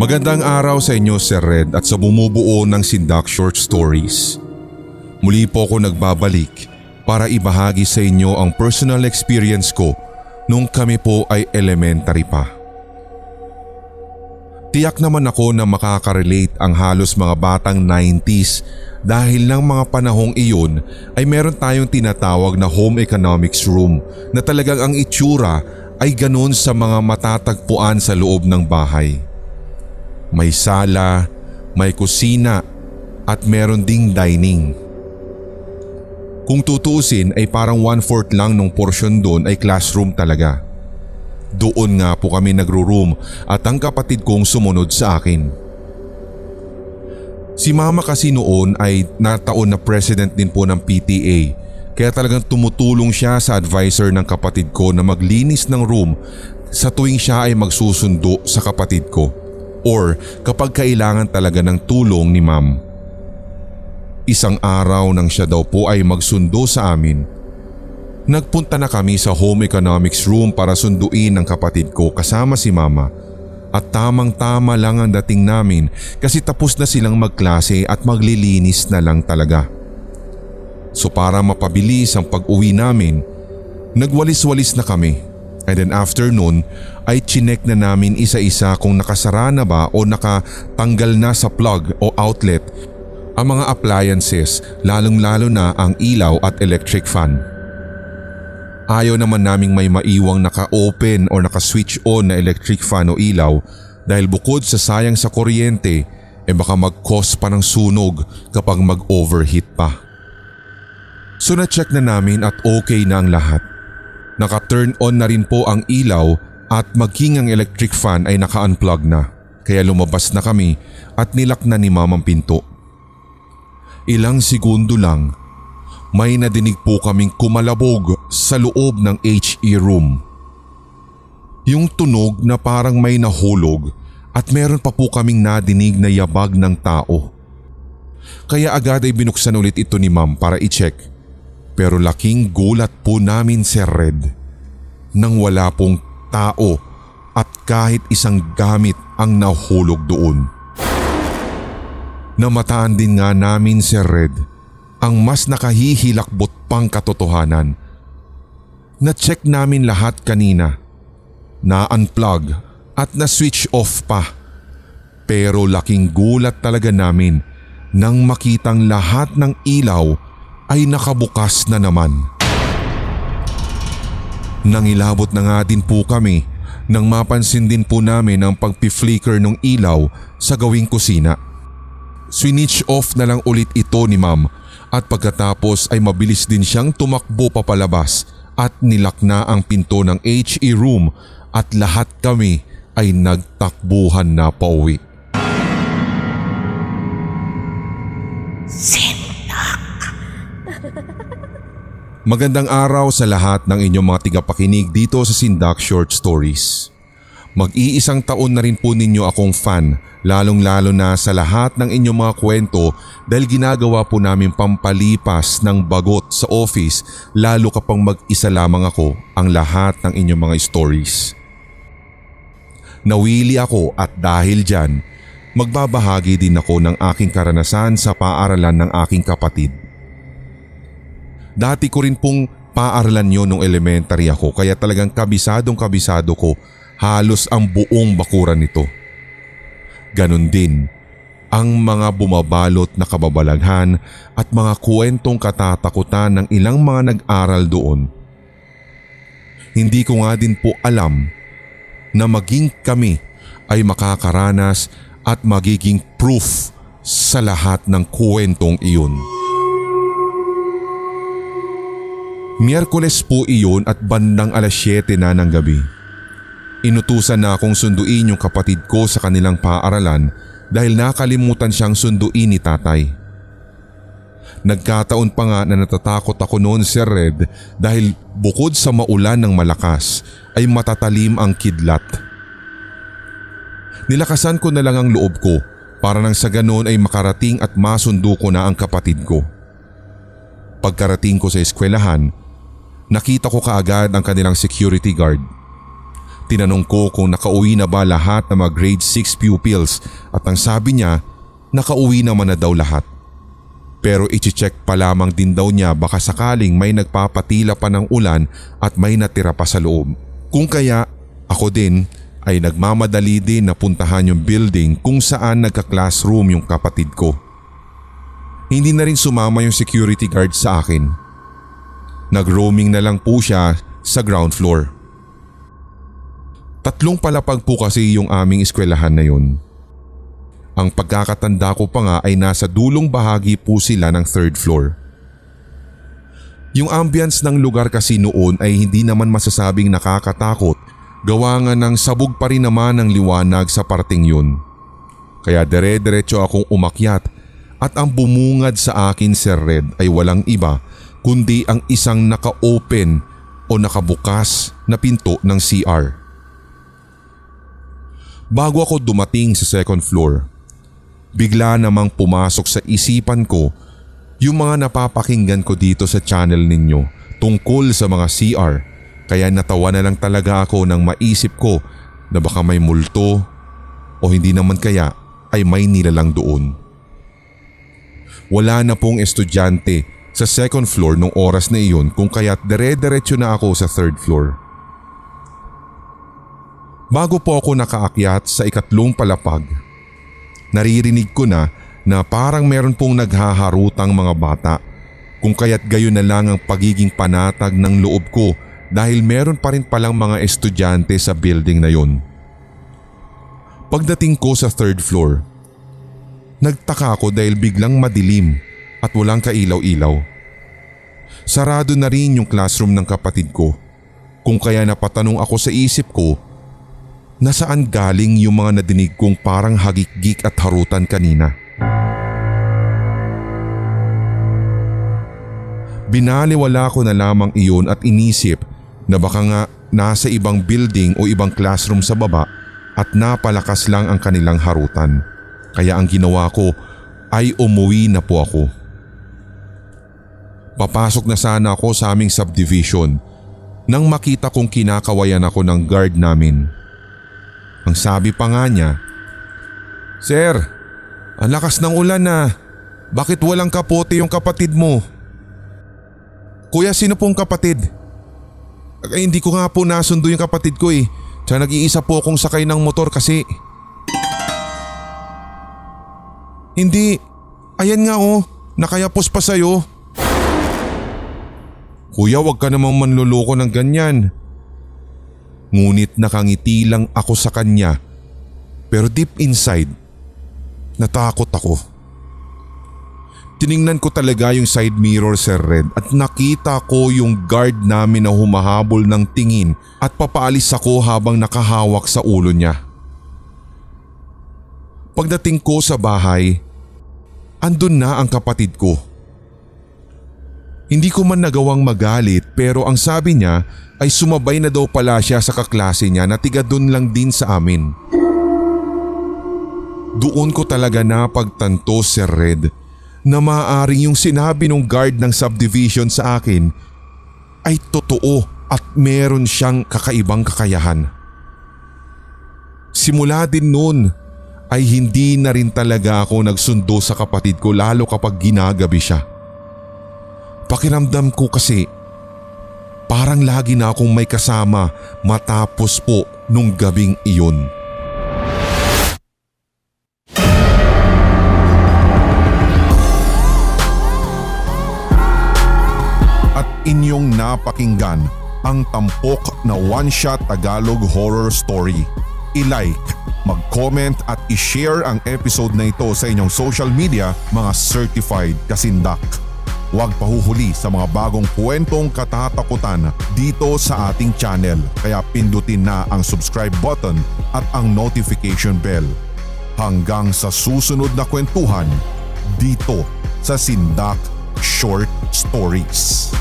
Magandang araw sa inyo, Sir Red, at sa bumubuo ng Sindak Short Stories. Muli po ako nagbabalik para ibahagi sa inyo ang personal experience ko nung kami po ay elementary pa. Tiyak naman ako na makaka-relate ang halos mga batang 90s dahil ng mga panahong iyon ay meron tayong tinatawag na home economics room na talagang ang itsura ay ganun sa mga matatagpuan sa loob ng bahay. May sala, may kusina at meron ding dining. Kung tutuusin ay parang 1/4 lang nung portion doon ay classroom talaga. Doon nga po kami nagro-room at ang kapatid kong sumunod sa akin. Si mama kasi noon ay nataon na president din po ng PTA kaya talagang tumutulong siya sa advisor ng kapatid ko na maglinis ng room sa tuwing siya ay magsusundo sa kapatid ko or kapag kailangan talaga ng tulong ni ma'am. Isang araw nang siya daw po ay magsundo sa amin, nagpunta na kami sa home economics room para sunduin ang kapatid ko kasama si mama at tamang-tama lang ang dating namin kasi tapos na silang magklase at maglilinis na lang talaga. So para mapabilis ang pag-uwi namin, nagwalis-walis na kami and then after nun ay chinek na namin isa-isa kung nakasara na ba o nakatanggal na sa plug o outlet ang mga appliances, lalong-lalo na ang ilaw at electric fan. Ayaw naman naming may maiwang naka-open o naka-switch on na electric fan o ilaw dahil bukod sa sayang sa kuryente baka mag-cause pa ng sunog kapag mag-overheat pa. So na-check na namin at okay na ang lahat. Naka-turn on na rin po ang ilaw at maging ang electric fan ay naka-unplug na kaya lumabas na kami at nilak na ni mama ang pinto. Ilang segundo lang, may nadinig po kaming kumalabog sa loob ng HE room. Yung tunog na parang may nahulog at meron pa po kaming nadinig na yabag ng tao. Kaya agad ay binuksan ulit ito ni ma'am para i-check. Pero laking gulat po namin, Sir Red, nang wala pong tao at kahit isang gamit ang nahulog doon. Namataan din nga namin, Sir Red, ang mas nakahihilakbot pang katotohanan. Na-check namin lahat kanina, na-unplug at na-switch off pa. Pero laking gulat talaga namin nang makitang lahat ng ilaw ay nakabukas na naman. Nangilabot na nga din po kami nang mapansin din po namin ang pagpi-flicker ng ilaw sa gawing kusina. Switch off na lang ulit ito ni ma'am at pagkatapos ay mabilis din siyang tumakbo papalabas at nilak na ang pinto ng HE room at lahat kami ay nagtakbuhan na pauwi. Magandang araw sa lahat ng inyong mga tigapakinig dito sa Sindak Short Stories. Mag-iisang taon na rin po ninyo akong fan, lalong-lalo na sa lahat ng inyong mga kwento dahil ginagawa po namin pampalipas ng bagot sa office lalo kapag mag-isa lamang ako ang lahat ng inyong mga stories. Nawili ako at dahil dyan, magbabahagi din ako ng aking karanasan sa paaralan ng aking kapatid. Dati ko rin pong paaralan yun nung elementary ako kaya talagang kabisadong-kabisado ko halos ang buong bakuran nito. Ganon din ang mga bumabalot na kababalaghan at mga kwentong katatakutan ng ilang mga nag-aral doon. Hindi ko nga din po alam na maging kami ay makakaranas at magiging proof sa lahat ng kwentong iyon. Miyerkules po iyon at bandang 7:00 na ng gabi. Inutusan na akong sunduin yung kapatid ko sa kanilang paaralan dahil nakalimutan siyang sunduin ni tatay. Nagkataon pa nga na natatakot ako noon, Sir Red, dahil bukod sa maulan ng malakas ay matatalim ang kidlat. Nilakasan ko na lang ang loob ko para nang sa ganon ay makarating at masundo ko na ang kapatid ko. Pagkarating ko sa eskwelahan, nakita ko kaagad ang kanilang security guard. Tinanong ko kung nakauwi na ba lahat ng mga grade 6 pupils at ang sabi niya nakauwi naman na daw lahat. Pero iche-check pa lamang din daw niya baka sakaling may nagpapatila pa ng ulan at may natira pa sa loob. Kung kaya ako din ay nagmamadali din na puntahan yung building kung saan nagka-classroom yung kapatid ko. Hindi na rin sumama yung security guard sa akin. Nag-roaming na lang po siya sa ground floor. 3 palapag po kasi yung aming eskwelahan na yun. Ang pagkakatanda ko pa nga ay nasa dulong bahagi po sila ng 3rd floor. Yung ambience ng lugar kasi noon ay hindi naman masasabing nakakatakot, gawa nga ng sabog pa rin naman ang liwanag sa parting yun. Kaya dire-diretso akong umakyat at ang bumungad sa akin, Sir Red, ay walang iba kundi ang isang naka-open o nakabukas na pinto ng CR. Bago ako dumating sa 2nd floor, bigla namang pumasok sa isipan ko yung mga napapakinggan ko dito sa channel ninyo tungkol sa mga CR, kaya natawa na lang talaga ako nang maisip ko na baka may multo o hindi naman kaya ay may nilalang doon. Wala na pong estudyante sa 2nd floor nung oras na iyon kung kaya't dire-diretso na ako sa 3rd floor. Bago po ako nakaakyat sa 3 palapag, naririnig ko na parang meron pong naghaharutang mga bata, kung kaya't gayon na lang ang pagiging panatag ng loob ko dahil meron pa rin palang mga estudyante sa building na yon. Pagdating ko sa 3rd floor, nagtaka ako dahil biglang madilim at walang kailaw-ilaw. Sarado na rin yung classroom ng kapatid ko, kung kaya napatanong ako sa isip ko, nasaan galing yung mga nadinig kong parang hagik-gik at harutan kanina? Binaliwala ko na lamang iyon at inisip na baka nga nasa ibang building o ibang classroom sa baba at napalakas lang ang kanilang harutan. Kaya ang ginawa ko ay umuwi na po ako. Papasok na sana ako sa aming subdivision nang makita kong kinakawayan ako ng guard namin. Ang sabi pa nga niya, "Sir, ang lakas ng ulan na. Bakit walang kapote yung kapatid mo?" "Kuya, sino pong kapatid?" Hindi ko nga po nasundo yung kapatid ko eh. Tsaka nag-iisa po akong sakay ng motor kasi." "Hindi. Ayan nga oh, nakayapos pa sa'yo." "Kuya, wag ka namang manluloko ng ganyan." Ngunit nakangiti lang ako sa kanya, pero deep inside, natakot ako. Tiningnan ko talaga yung side mirror, Sir Red, at nakita ko yung guard namin na humahabol ng tingin at papaalis ako habang nakahawak sa ulo niya. Pagdating ko sa bahay, andun na ang kapatid ko. Hindi ko man nagawang magalit pero ang sabi niya ay sumabay na daw pala siya sa kaklase niya na tiga dun lang din sa amin. Doon ko talaga napagtanto, Sir Red, na maaaring yung sinabi ng guard ng subdivision sa akin ay totoo at meron siyang kakaibang kakayahan. Simula din noon ay hindi na rin talaga ako nagsundo sa kapatid ko lalo kapag ginagabi siya. Pakiramdam ko kasi parang lagi na akong may kasama matapos po nung gabing iyon. At inyong napakinggan ang tampok na one-shot Tagalog horror story. I-like, mag-comment at i-share ang episode na ito sa inyong social media, mga certified kasindak. Huwag pahuhuli sa mga bagong kwentong katatakutan dito sa ating channel, kaya pindutin na ang subscribe button at ang notification bell. Hanggang sa susunod na kwentuhan dito sa Sindak Short Stories.